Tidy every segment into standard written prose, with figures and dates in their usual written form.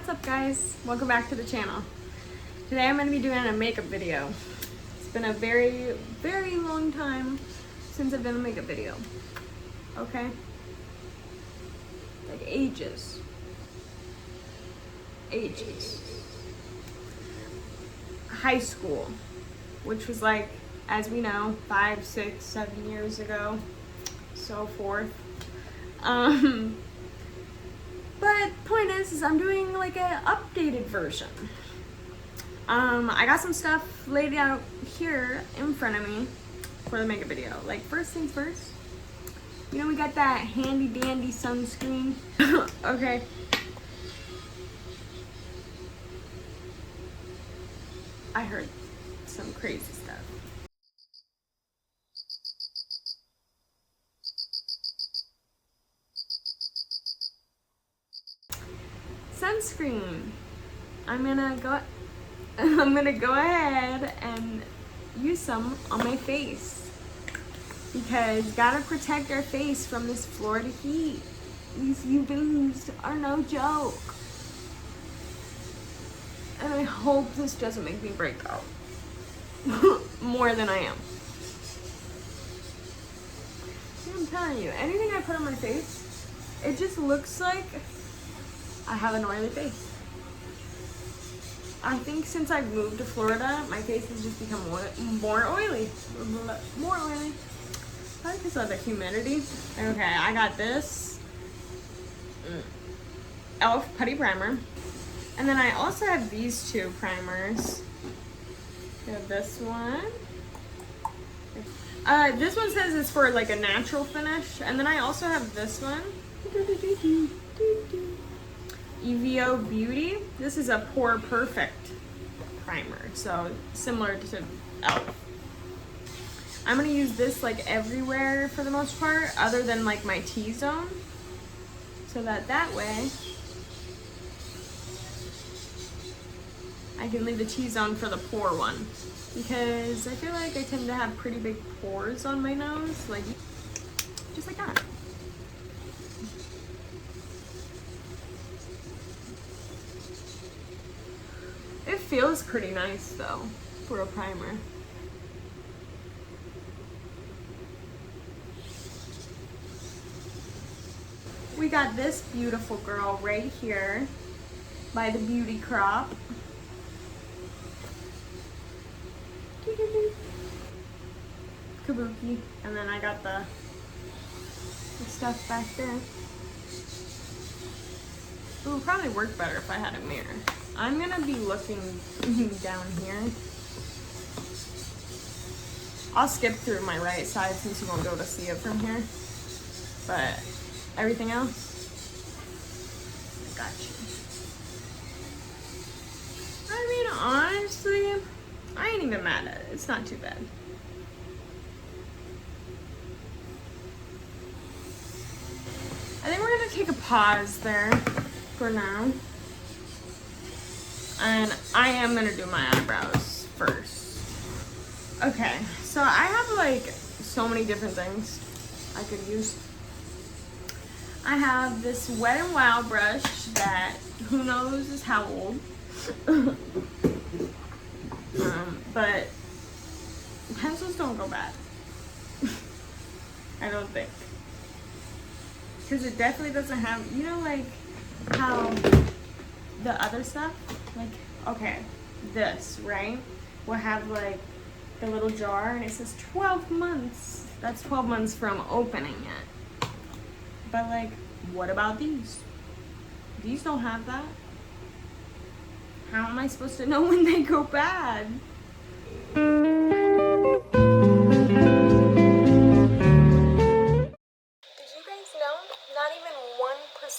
What's up guys? Welcome back to the channel. Today I'm going to be doing a makeup video. It's been a very, very long time since I've done a makeup video. Okay? Like ages. Ages. High school, which was like, as we know, 5, 6, 7 years ago, so forth. But point is I'm doing like an updated version. I got some stuff laid out here in front of me for the makeup video. Like first things first, you know we got that handy dandy sunscreen. Okay. I heard some crazy stuff. Sunscreen. I'm gonna go ahead and use some on my face because gotta protect our face from this Florida heat. These UVs are no joke. And I hope this doesn't make me break out more than I am. See, I'm telling you, anything I put on my face, it just looks like I have an oily face. I think since I've moved to Florida, my face has just become more oily. More oily. Probably because of the humidity. Okay, I got this e.l.f. Putty Primer. And then I also have these two primers. I have this one. This one says it's for like a natural finish. And then I also have this one. EVO Beauty. This is a Pore Perfect primer, so similar to e.l.f. I'm gonna use this like everywhere for the most part, other than like my T-zone, so that way I can leave the T-zone for the pore one, because I feel like I tend to have pretty big pores on my nose, like just like that. It feels pretty nice though, for a primer. We got this beautiful girl right here by the Beauty Crop. Kabuki. And then I got the stuff back there. It would probably work better if I had a mirror. I'm gonna be looking down here. I'll skip through my right side since you won't be able to see it from here. But everything else, I got you. I mean, honestly, I ain't even mad at it. It's not too bad. I think we're gonna take a pause there for now. And I am gonna do my eyebrows first. Okay, so I have like so many different things I could use. I have this Wet n Wild brush that who knows is how old. But pencils don't go bad. I don't think. Because it definitely doesn't have, you know, like how the other stuff, like, okay, this, right, will have like the little jar and it says 12 months. That's 12 months from opening it. But like, what about these? These don't have that. How am I supposed to know when they go bad?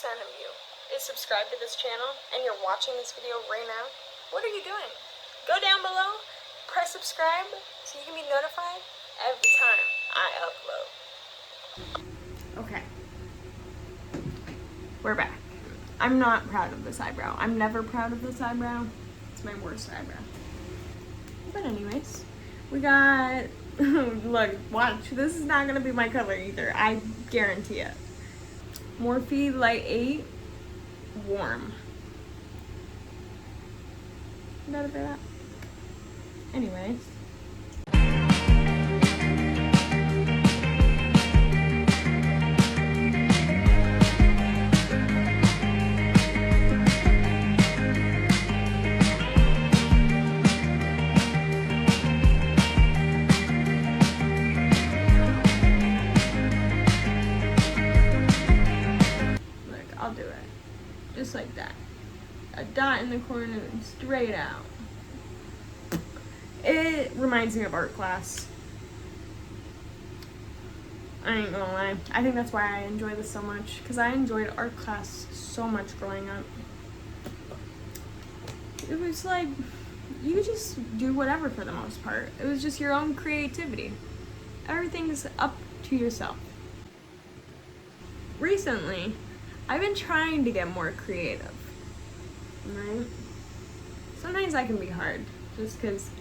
Of you is subscribed to this channel and you're watching this video right now. What are you doing? Go down below, press subscribe so you can be notified every time I upload. Okay, we're back. I'm not proud of this eyebrow. I'm never proud of this eyebrow. It's my worst eyebrow. But anyways, we got, look, watch, this is not gonna be my color either. I guarantee it. Morphe Light 8 Warm. Better for that. Anyways. I'll do it. Just like that. A dot in the corner and straight out. It reminds me of art class. I ain't gonna lie. I think that's why I enjoy this so much. Because I enjoyed art class so much growing up. It was like, you could just do whatever for the most part. It was just your own creativity. Everything's up to yourself. Recently, I've been trying to get more creative, right? Sometimes that can be hard, just because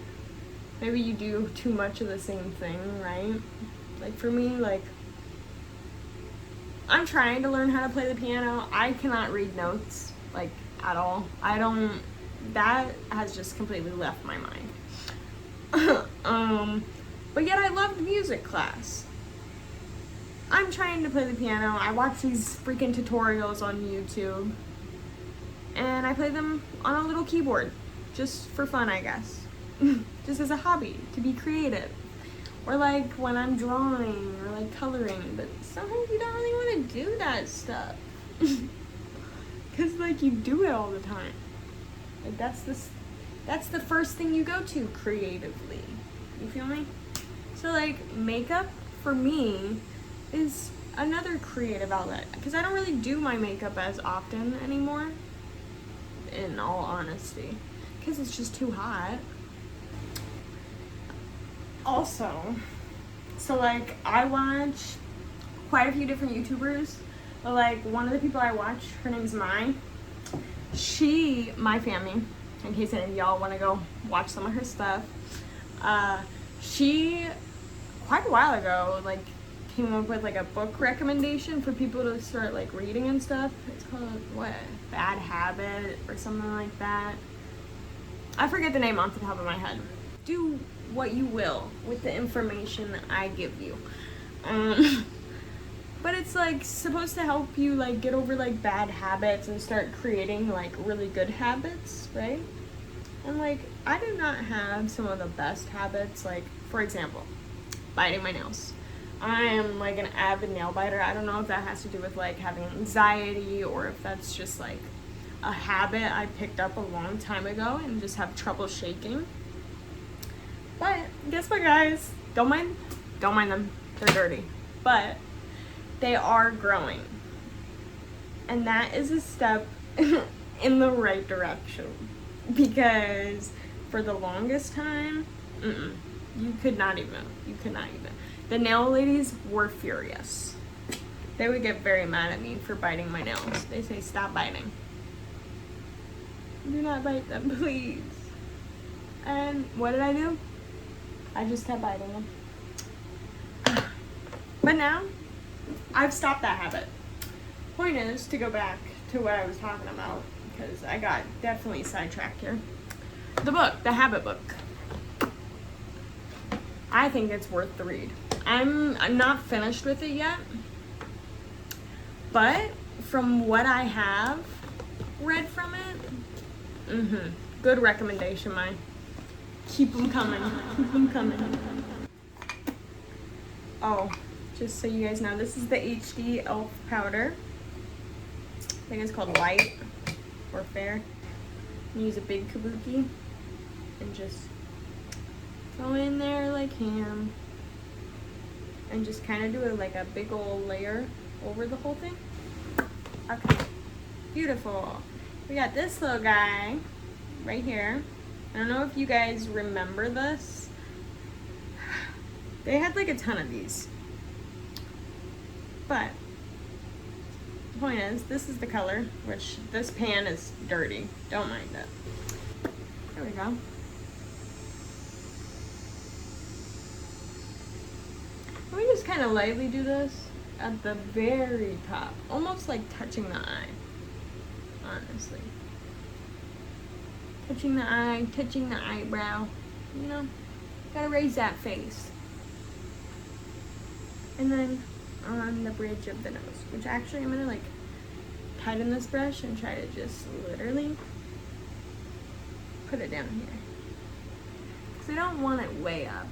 maybe you do too much of the same thing, right? Like for me, like, I'm trying to learn how to play the piano. I cannot read notes, like, at all. That has just completely left my mind. But yet I loved music class. I'm trying to play the piano. I watch these freaking tutorials on YouTube. And I play them on a little keyboard. Just for fun, I guess. Just as a hobby, to be creative. Or like when I'm drawing or like coloring. But sometimes you don't really want to do that stuff. Because like you do it all the time. Like that's the first thing you go to creatively. You feel me? So like makeup for me is another creative outlet, because I don't really do my makeup as often anymore, in all honesty, because it's just too hot. Also, so like I watch quite a few different YouTubers, but like one of the people I watch, her name's Mai. My family, in case any of y'all want to go watch some of her stuff, she quite a while ago like came up with like a book recommendation for people to start like reading and stuff. It's called what? Bad Habit or something like that. I forget the name off the top of my head. Do what you will with the information that I give you. But it's like supposed to help you like get over like bad habits and start creating like really good habits, right? And like I do not have some of the best habits, like for example, biting my nails. I am like an avid nail biter. I don't know if that has to do with like having anxiety or if that's just like a habit I picked up a long time ago and just have trouble shaking. But guess what, guys? Don't mind them. They're dirty. But they are growing. And that is a step in the right direction. Because for the longest time, you could not even. The nail ladies were furious. They would get very mad at me for biting my nails. They say, stop biting. Do not bite them, please. And what did I do? I just kept biting them. But now, I've stopped that habit. Point is to go back to what I was talking about, because I got definitely sidetracked here. The book, The Habit Book. I think it's worth the read. I'm not finished with it yet, but from what I have read from it, good recommendation, Mai. Keep them coming. Oh, just so you guys know, this is the HD e.l.f. powder. I think it's called Light or Fair. Use a big kabuki and just go in there like ham. And just kind of do it like a big old layer over the whole thing. Okay, beautiful. We got this little guy right here. I don't know if you guys remember this. They had like a ton of these. But the point is, this is the color, which this pan is dirty. Don't mind it. There we go. Let me just kind of lightly do this at the very top, almost like touching the eye, honestly. touching the eye, touching the eyebrow, you know, gotta raise that face. And then on the bridge of the nose, which actually I'm gonna like tighten this brush and try to just literally put it down here. Because I don't want it way up.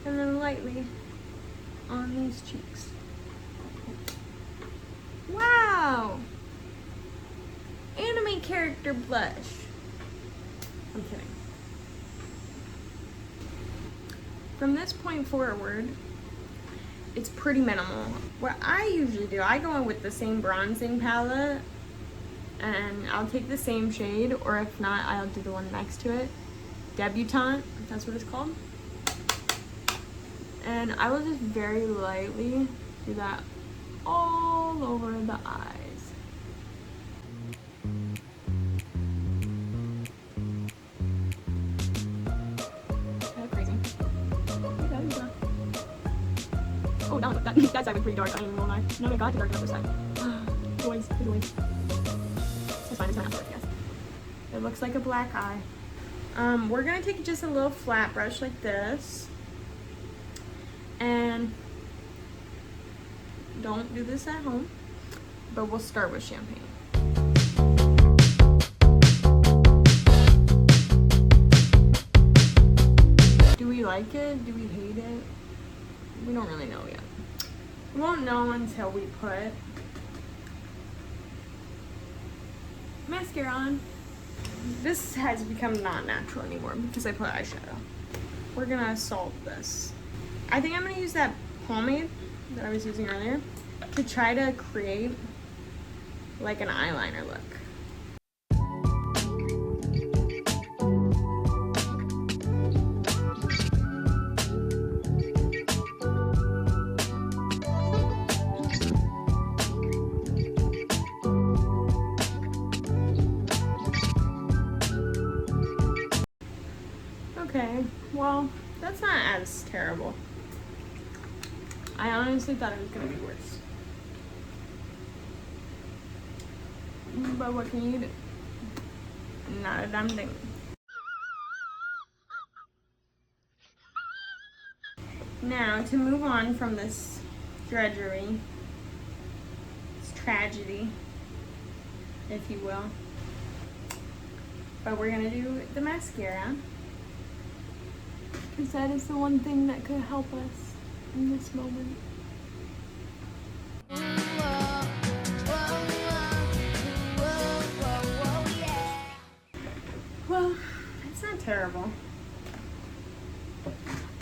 And then lightly on these cheeks. Wow! Anime character blush. I'm kidding. From this point forward, it's pretty minimal. What I usually do, I go in with the same bronzing palette and I'll take the same shade, or if not, I'll do the one next to it. Debutante, if that's what it's called. And I will just very lightly do that all over the eyes. Oh, that side was pretty dark. I ain't gonna lie. No, I got to darken up the side. Boys, boys. It's fine. It's not work, yes. It looks like a black eye. We're gonna take just a little flat brush like this, and don't do this at home, but we'll start with champagne. Do we like it? Do we hate it? We don't really know yet. We won't know until we put mascara on. This has become not natural anymore because I put eyeshadow. We're gonna salt this. I think I'm gonna use that pomade that I was using earlier to try to create like an eyeliner look. Okay, well, that's not as terrible. I honestly thought it was gonna be worse. But what can you do? Not a damn thing. Now, to move on from this drudgery, this tragedy, if you will, but we're gonna do the mascara. Because that is the one thing that could help us in this moment. Well, it's not terrible.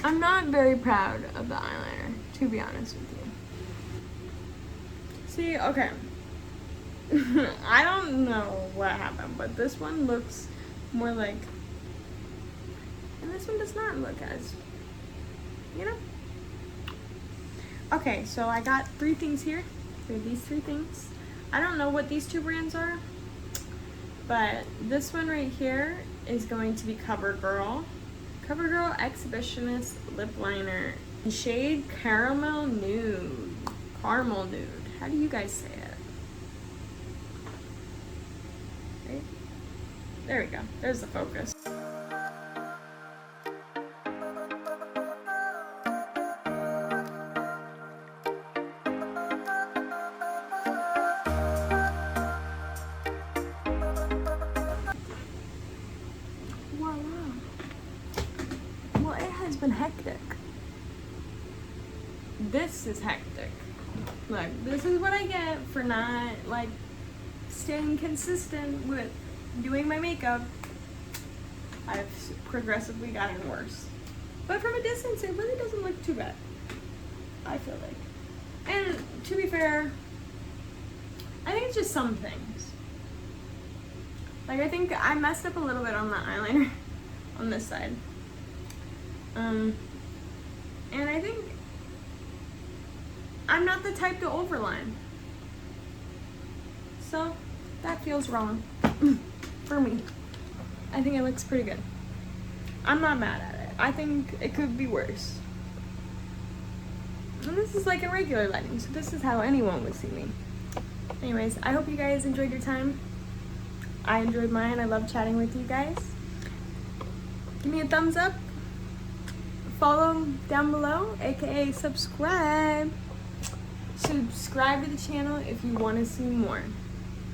I'm not very proud of the eyeliner, to be honest with you. See, okay. I don't know what happened, but this one looks more like, and this one does not look as, you know? Okay, so I got 3 things here. There are these 3 things. I don't know what these 2 brands are, but this one right here is going to be CoverGirl. CoverGirl Exhibitionist Lip Liner. Shade Caramel Nude. Caramel Nude. How do you guys say it? Right? There we go. There's the focus. Been hectic. This is hectic. Look, this is what I get for not like staying consistent with doing my makeup. I've progressively gotten worse, but from a distance it really doesn't look too bad, I feel like. And to be fair, I think it's just some things. Like, I think I messed up a little bit on the eyeliner on this side. And I think I'm not the type to overline. So that feels wrong for me. I think it looks pretty good. I'm not mad at it. I think it could be worse. And this is like a regular lighting, so this is how anyone would see me. Anyways, I hope you guys enjoyed your time. I enjoyed mine. I love chatting with you guys. Give me a thumbs up. Follow down below, aka subscribe. Subscribe to the channel if you want to see more,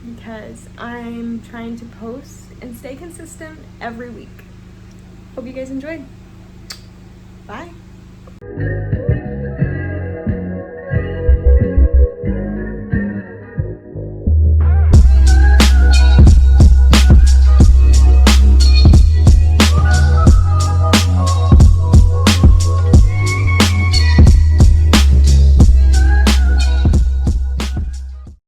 because I'm trying to post and stay consistent every week. Hope you guys enjoyed. Bye.